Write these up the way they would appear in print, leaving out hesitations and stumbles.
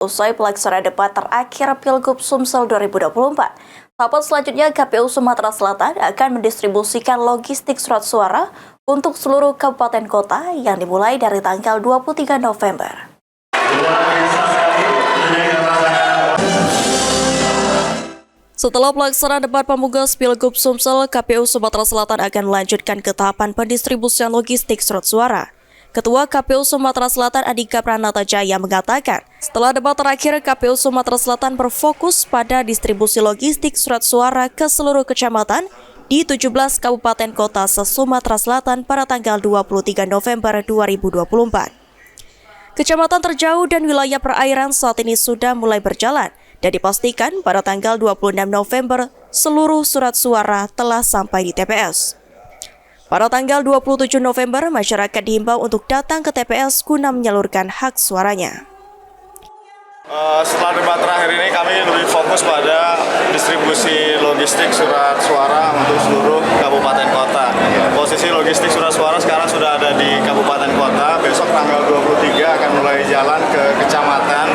Usai pelaksanaan debat terakhir Pilgub Sumsel 2024, tahapan selanjutnya KPU Sumatera Selatan akan mendistribusikan logistik surat suara untuk seluruh kabupaten kota yang dimulai dari tanggal 23 November. Setelah pelaksanaan debat pamungkas Pilgub Sumsel, KPU Sumatera Selatan akan melanjutkan ke tahapan pendistribusian logistik surat suara. Ketua KPU Sumatera Selatan Andika Pranata-Jaya mengatakan, setelah debat terakhir KPU Sumatera Selatan berfokus pada distribusi logistik surat suara ke seluruh kecamatan di 17 kabupaten kota se-Sumatera Selatan pada tanggal 23 November 2024. Kecamatan terjauh dan wilayah perairan saat ini sudah mulai berjalan dan dipastikan pada tanggal 26 November seluruh surat suara telah sampai di TPS. Pada tanggal 27 November, masyarakat diimbau untuk datang ke TPS guna menyalurkan hak suaranya. Setelah debat terakhir ini kami lebih fokus pada distribusi logistik surat suara untuk seluruh kabupaten kota. Posisi logistik surat suara sekarang sudah ada di kabupaten kota. Besok tanggal 23 akan mulai jalan ke kecamatan.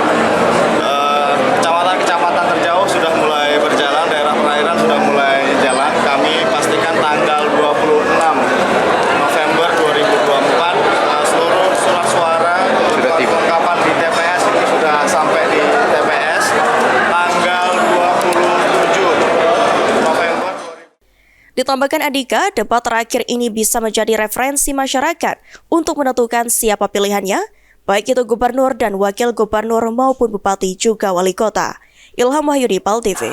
Kecamatan terjauh sudah mulai berjalan, daerah perairan sudah mulai jalan. Kami pastikan tanggal 26 November 2024 seluruh surat suara sudah kelengkapan di TPS itu sudah sampai di TPS tanggal 27 November. Ditambahkan Andika, debat terakhir ini bisa menjadi referensi masyarakat untuk menentukan siapa pilihannya, baik itu gubernur dan wakil gubernur maupun bupati juga wali kota. Ilham Wahyudi, PAL TV.